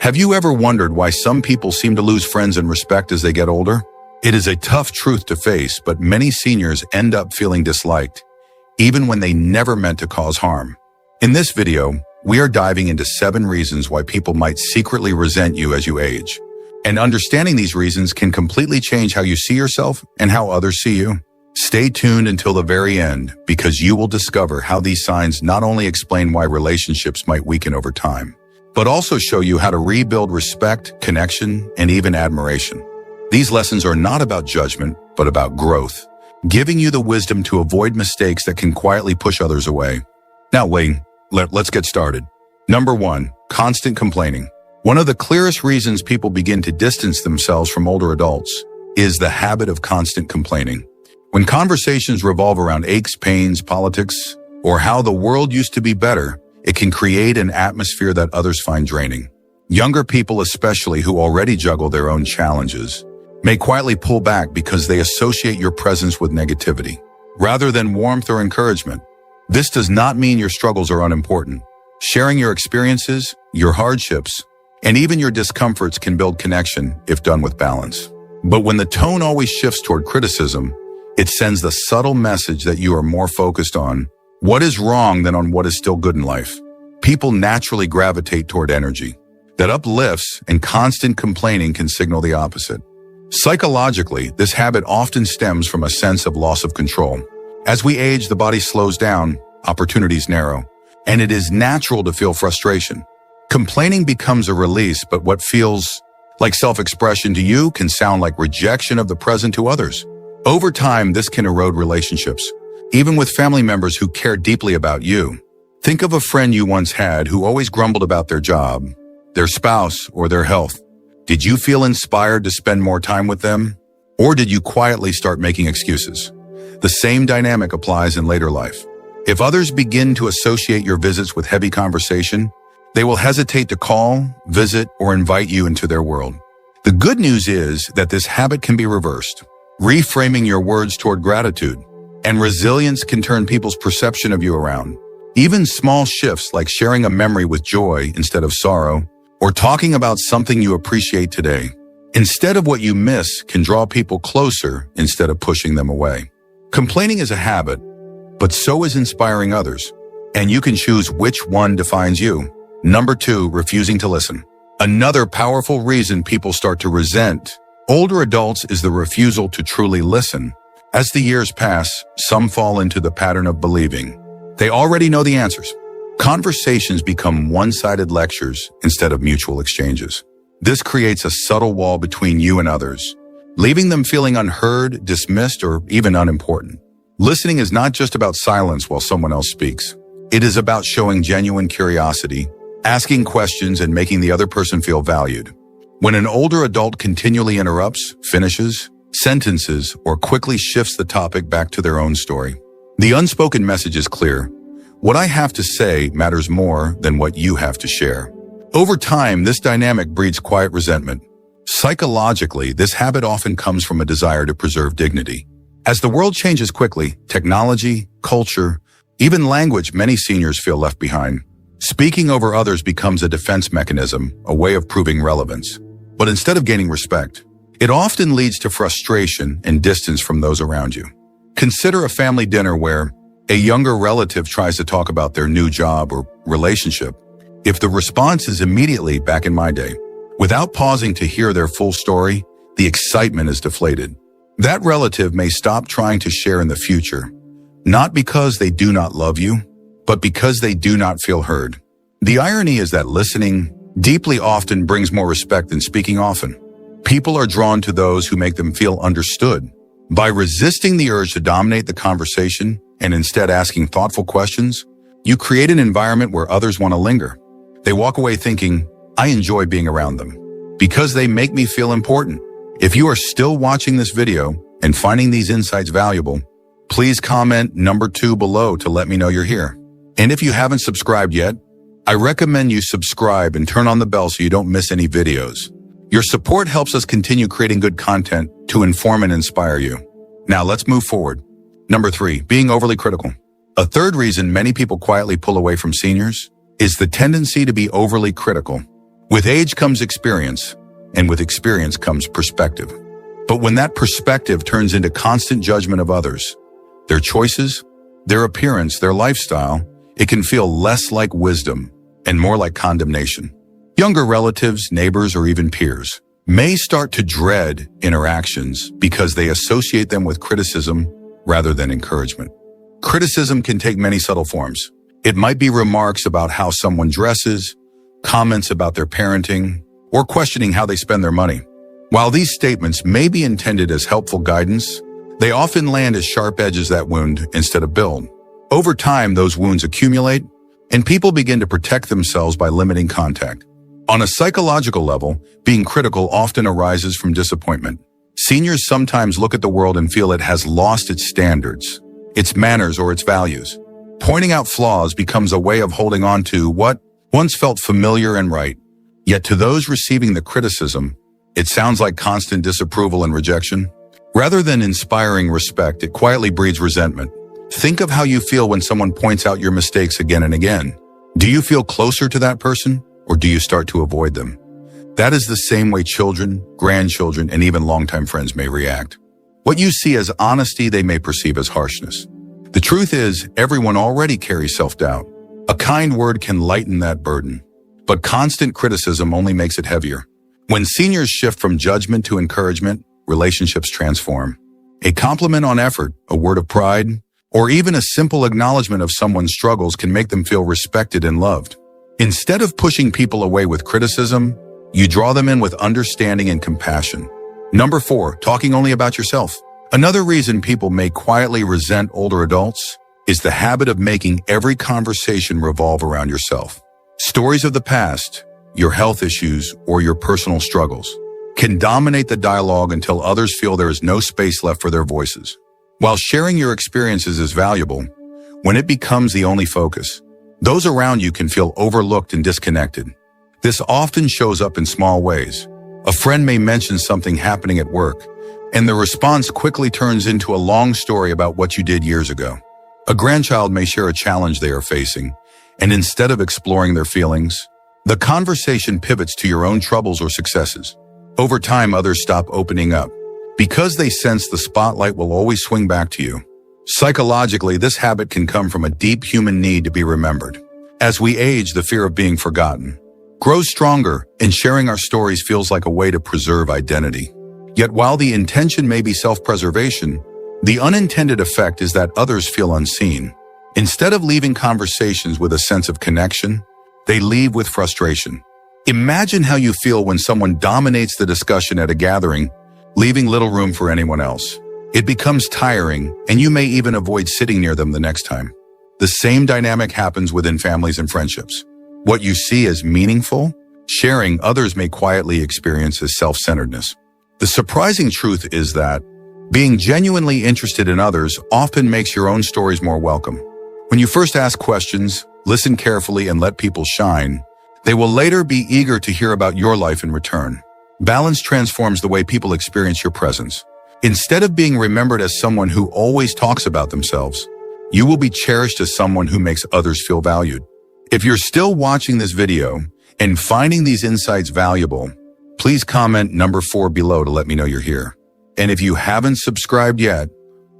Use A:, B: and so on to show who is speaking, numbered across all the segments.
A: Have you ever wondered why some people seem to lose friends and respect as they get older? It is a tough truth to face, but many seniors end up feeling disliked, even when they never meant to cause harm. In this video, we are diving into 7 reasons why people might secretly resent you as you age. And understanding these reasons can completely change how you see yourself and how others see you. Stay tuned until the very end, because you will discover how these signs not only explain why relationships might weaken over time, but also show you how to rebuild respect, connection, and even admiration. These lessons are not about judgment, but about growth, giving you the wisdom to avoid mistakes that can quietly push others away. Now, Wayne, let's get started. Number 1, constant complaining. One of the clearest reasons people begin to distance themselves from older adults is the habit of constant complaining. When conversations revolve around aches, pains, politics, or how the world used to be better, it can create an atmosphere that others find draining. Younger people, especially who already juggle their own challenges, may quietly pull back because they associate your presence with negativity, rather than warmth or encouragement. This does not mean your struggles are unimportant. Sharing your experiences, your hardships, and even your discomforts can build connection if done with balance. But when the tone always shifts toward criticism, it sends the subtle message that you are more focused on what is wrong than on what is still good in life. People naturally gravitate toward energy that uplifts, and constant complaining can signal the opposite. Psychologically, this habit often stems from a sense of loss of control. As we age, the body slows down, opportunities narrow, and it is natural to feel frustration. Complaining becomes a release, but what feels like self-expression to you can sound like rejection of the present to others. Over time, this can erode relationships, even with family members who care deeply about you. Think of a friend you once had who always grumbled about their job, their spouse, or their health. Did you feel inspired to spend more time with them? Or did you quietly start making excuses? The same dynamic applies in later life. If others begin to associate your visits with heavy conversation, they will hesitate to call, visit, or invite you into their world. The good news is that this habit can be reversed. Reframing your words toward gratitude and resilience can turn people's perception of you around. Even small shifts like sharing a memory with joy instead of sorrow, or talking about something you appreciate today, instead of what you miss, can draw people closer instead of pushing them away. Complaining is a habit, but so is inspiring others, and you can choose which one defines you. Number 2, refusing to listen. Another powerful reason people start to resent older adults is the refusal to truly listen. As the years pass, some fall into the pattern of believing they already know the answers. Conversations become one-sided lectures instead of mutual exchanges. This creates a subtle wall between you and others, leaving them feeling unheard, dismissed, or even unimportant. Listening is not just about silence while someone else speaks. It is about showing genuine curiosity, asking questions, and making the other person feel valued. When an older adult continually interrupts, finishes sentences, or quickly shifts the topic back to their own story, the unspoken message is clear. What I have to say matters more than what you have to share. Over time, this dynamic breeds quiet resentment. Psychologically, this habit often comes from a desire to preserve dignity. As the world changes quickly, technology, culture, even language, many seniors feel left behind. Speaking over others becomes a defense mechanism, a way of proving relevance. But instead of gaining respect, it often leads to frustration and distance from those around you. Consider a family dinner where a younger relative tries to talk about their new job or relationship. If the response is immediately "back in my day," without pausing to hear their full story, the excitement is deflated. That relative may stop trying to share in the future, not because they do not love you, but because they do not feel heard. The irony is that listening deeply often brings more respect than speaking often. People are drawn to those who make them feel understood. By resisting the urge to dominate the conversation and instead asking thoughtful questions, you create an environment where others want to linger. They walk away thinking, "I enjoy being around them because they make me feel important." If you are still watching this video and finding these insights valuable, please comment number 2 below to let me know you're here. And if you haven't subscribed yet, I recommend you subscribe and turn on the bell so you don't miss any videos. Your support helps us continue creating good content to inform and inspire you. Now let's move forward. Number 3, being overly critical. A third reason many people quietly pull away from seniors is the tendency to be overly critical. With age comes experience, and with experience comes perspective. But when that perspective turns into constant judgment of others, their choices, their appearance, their lifestyle, it can feel less like wisdom and more like condemnation. Younger relatives, neighbors, or even peers may start to dread interactions because they associate them with criticism rather than encouragement. Criticism can take many subtle forms. It might be remarks about how someone dresses, comments about their parenting, or questioning how they spend their money. While these statements may be intended as helpful guidance, they often land as sharp edges that wound instead of build. Over time, those wounds accumulate, and people begin to protect themselves by limiting contact. On a psychological level, being critical often arises from disappointment. Seniors sometimes look at the world and feel it has lost its standards, its manners, or its values. Pointing out flaws becomes a way of holding on to what once felt familiar and right. Yet to those receiving the criticism, it sounds like constant disapproval and rejection. Rather than inspiring respect, it quietly breeds resentment. Think of how you feel when someone points out your mistakes again and again. Do you feel closer to that person, or do you start to avoid them? That is the same way children, grandchildren, and even longtime friends may react. What you see as honesty, they may perceive as harshness. The truth is, everyone already carries self-doubt. A kind word can lighten that burden, but constant criticism only makes it heavier. When seniors shift from judgment to encouragement, relationships transform. A compliment on effort, a word of pride, or even a simple acknowledgement of someone's struggles can make them feel respected and loved. Instead of pushing people away with criticism, you draw them in with understanding and compassion. Number 4, talking only about yourself. Another reason people may quietly resent older adults is the habit of making every conversation revolve around yourself. Stories of the past, your health issues, or your personal struggles can dominate the dialogue until others feel there is no space left for their voices. While sharing your experiences is valuable, when it becomes the only focus, those around you can feel overlooked and disconnected. This often shows up in small ways. A friend may mention something happening at work, and the response quickly turns into a long story about what you did years ago. A grandchild may share a challenge they are facing, and instead of exploring their feelings, the conversation pivots to your own troubles or successes. Over time, others stop opening up because they sense the spotlight will always swing back to you. Psychologically, this habit can come from a deep human need to be remembered. As we age, the fear of being forgotten grows stronger, and sharing our stories feels like a way to preserve identity. Yet while the intention may be self-preservation, the unintended effect is that others feel unseen. Instead of leaving conversations with a sense of connection, they leave with frustration. Imagine how you feel when someone dominates the discussion at a gathering, leaving little room for anyone else. It becomes tiring, and you may even avoid sitting near them the next time. The same dynamic happens within families and friendships. What you see as meaningful, sharing, others may quietly experience as self-centeredness. The surprising truth is that being genuinely interested in others often makes your own stories more welcome. When you first ask questions, listen carefully, and let people shine, they will later be eager to hear about your life in return. Balance transforms the way people experience your presence. Instead of being remembered as someone who always talks about themselves, you will be cherished as someone who makes others feel valued. If you're still watching this video and finding these insights valuable, please comment number 4 below to let me know you're here. And if you haven't subscribed yet,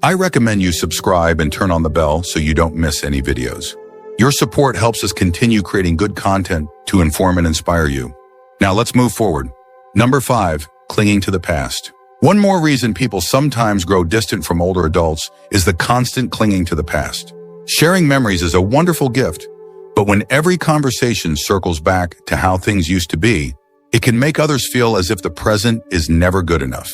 A: I recommend you subscribe and turn on the bell so you don't miss any videos. Your support helps us continue creating good content to inform and inspire you. Now let's move forward. Number 5, clinging to the past. One more reason people sometimes grow distant from older adults is the constant clinging to the past. Sharing memories is a wonderful gift, but when every conversation circles back to how things used to be, it can make others feel as if the present is never good enough.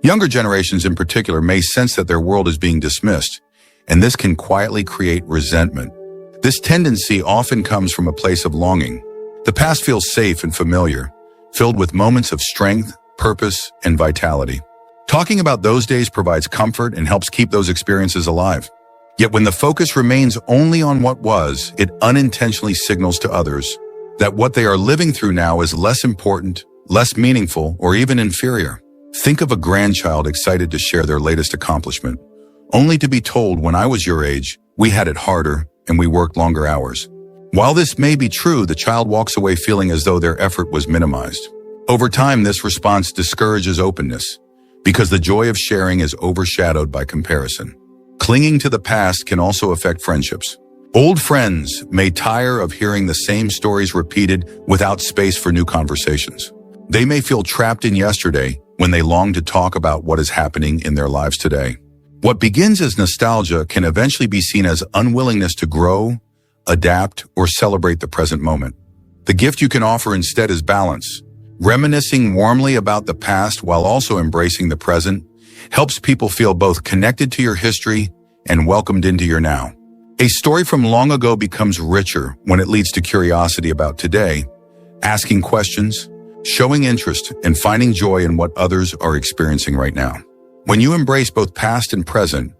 A: Younger generations in particular may sense that their world is being dismissed, and this can quietly create resentment. This tendency often comes from a place of longing. The past feels safe and familiar, filled with moments of strength, purpose, and vitality. Talking about those days provides comfort and helps keep those experiences alive. Yet when the focus remains only on what was, it unintentionally signals to others that what they are living through now is less important, less meaningful, or even inferior. Think of a grandchild excited to share their latest accomplishment, only to be told, when I was your age, we had it harder and we worked longer hours. While this may be true, the child walks away feeling as though their effort was minimized. Over time, this response discourages openness because the joy of sharing is overshadowed by comparison. Clinging to the past can also affect friendships. Old friends may tire of hearing the same stories repeated without space for new conversations. They may feel trapped in yesterday when they long to talk about what is happening in their lives today. What begins as nostalgia can eventually be seen as unwillingness to grow, adapt, or celebrate the present moment. The gift you can offer instead is balance. Reminiscing warmly about the past while also embracing the present helps people feel both connected to your history and welcomed into your now. A story from long ago becomes richer when it leads to curiosity about today, asking questions, showing interest, and finding joy in what others are experiencing right now. When you embrace both past and present,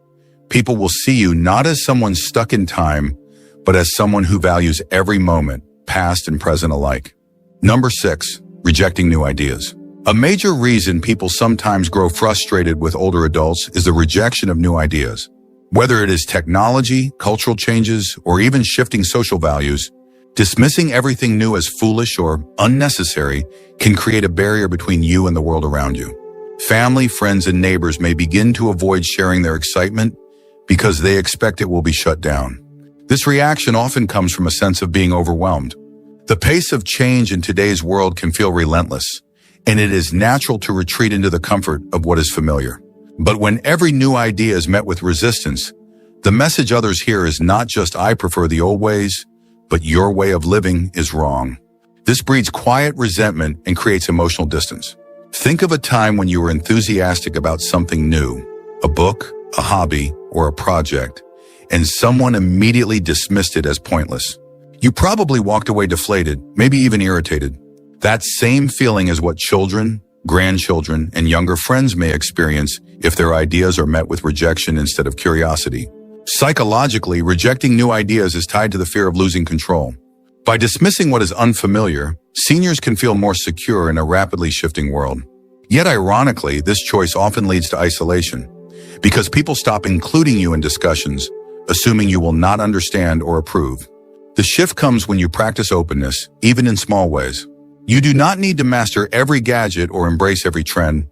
A: people will see you not as someone stuck in time, but as someone who values every moment, past and present alike. Number 6, rejecting new ideas. A major reason people sometimes grow frustrated with older adults is the rejection of new ideas. Whether it is technology, cultural changes, or even shifting social values, dismissing everything new as foolish or unnecessary can create a barrier between you and the world around you. Family, friends, and neighbors may begin to avoid sharing their excitement because they expect it will be shut down. This reaction often comes from a sense of being overwhelmed. The pace of change in today's world can feel relentless, and it is natural to retreat into the comfort of what is familiar. But when every new idea is met with resistance, the message others hear is not just "I prefer the old ways," but "your way of living is wrong." This breeds quiet resentment and creates emotional distance. Think of a time when you were enthusiastic about something new, a book, a hobby, or a project, and someone immediately dismissed it as pointless. You probably walked away deflated, maybe even irritated. That same feeling is what children, grandchildren, and younger friends may experience if their ideas are met with rejection instead of curiosity. Psychologically, rejecting new ideas is tied to the fear of losing control. By dismissing what is unfamiliar, seniors can feel more secure in a rapidly shifting world. Yet ironically, this choice often leads to isolation, because people stop including you in discussions, assuming you will not understand or approve. The shift comes when you practice openness, even in small ways. You do not need to master every gadget or embrace every trend,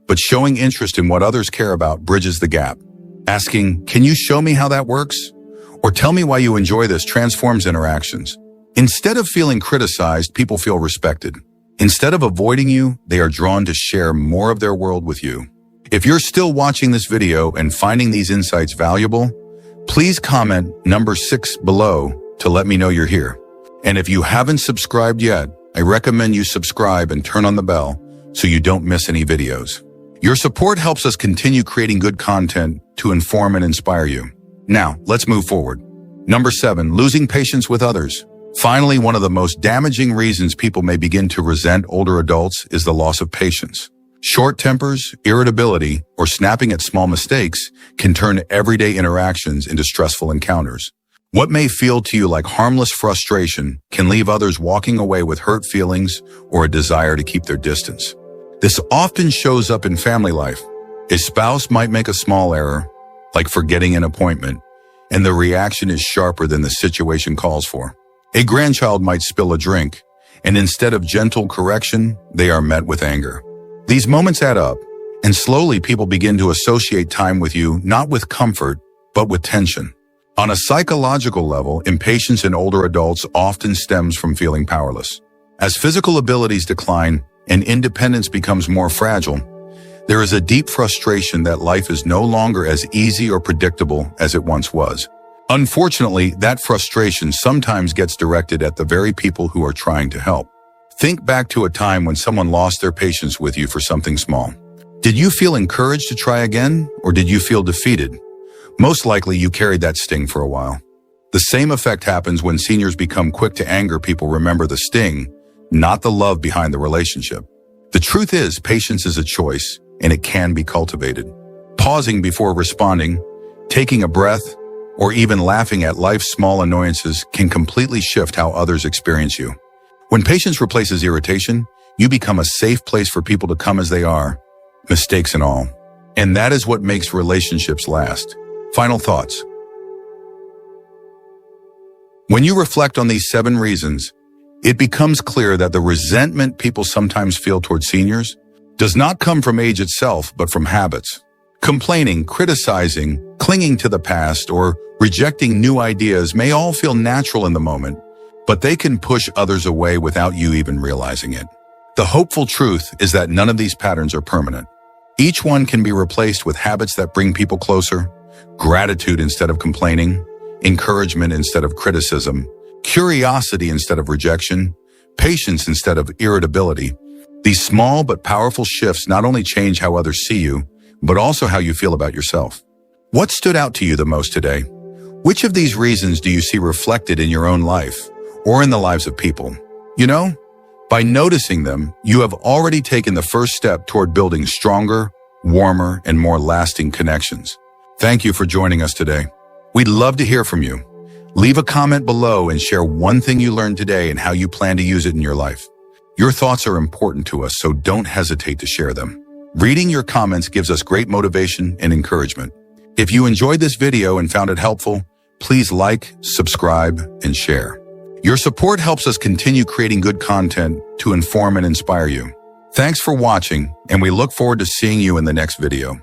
A: but showing interest in what others care about bridges the gap. Asking, "Can you show me how that works?" or "Tell me why you enjoy this," transforms interactions. Instead of feeling criticized, people feel respected. Instead of avoiding you, they are drawn to share more of their world with you. If you're still watching this video and finding these insights valuable, please comment number 6 below to let me know you're here. And if you haven't subscribed yet, I recommend you subscribe and turn on the bell so you don't miss any videos. Your support helps us continue creating good content to inform and inspire you. Now, let's move forward. Number 7, losing patience with others. Finally, one of the most damaging reasons people may begin to resent older adults is the loss of patience. Short tempers, irritability, or snapping at small mistakes can turn everyday interactions into stressful encounters. What may feel to you like harmless frustration can leave others walking away with hurt feelings or a desire to keep their distance. This often shows up in family life. A spouse might make a small error, like forgetting an appointment, and the reaction is sharper than the situation calls for. A grandchild might spill a drink, and instead of gentle correction, they are met with anger. These moments add up, and slowly people begin to associate time with you not with comfort, but with tension. On a psychological level, impatience in older adults often stems from feeling powerless. As physical abilities decline and independence becomes more fragile, there is a deep frustration that life is no longer as easy or predictable as it once was. Unfortunately, that frustration sometimes gets directed at the very people who are trying to help. Think back to a time when someone lost their patience with you for something small. Did you feel encouraged to try again, or did you feel defeated? Most likely you carried that sting for a while. The same effect happens when seniors become quick to anger. People remember the sting, not the love behind the relationship. The truth is, patience is a choice, and it can be cultivated. Pausing before responding, taking a breath, or even laughing at life's small annoyances can completely shift how others experience you. When patience replaces irritation, you become a safe place for people to come as they are, mistakes and all. And that is what makes relationships last. Final thoughts. When you reflect on these 7 reasons, it becomes clear that the resentment people sometimes feel towards seniors does not come from age itself, but from habits. Complaining, criticizing, clinging to the past, or rejecting new ideas may all feel natural in the moment, but they can push others away without you even realizing it. The hopeful truth is that none of these patterns are permanent. Each one can be replaced with habits that bring people closer: gratitude instead of complaining, encouragement instead of criticism, curiosity instead of rejection, patience instead of irritability. These small but powerful shifts not only change how others see you, but also how you feel about yourself. What stood out to you the most today? Which of these reasons do you see reflected in your own life or in the lives of people? You know, by noticing them, you have already taken the first step toward building stronger, warmer, and more lasting connections. Thank you for joining us today. We'd love to hear from you. Leave a comment below and share one thing you learned today and how you plan to use it in your life. Your thoughts are important to us, so don't hesitate to share them. Reading your comments gives us great motivation and encouragement. If you enjoyed this video and found it helpful, please like, subscribe, and share. Your support helps us continue creating good content to inform and inspire you. Thanks for watching, and we look forward to seeing you in the next video.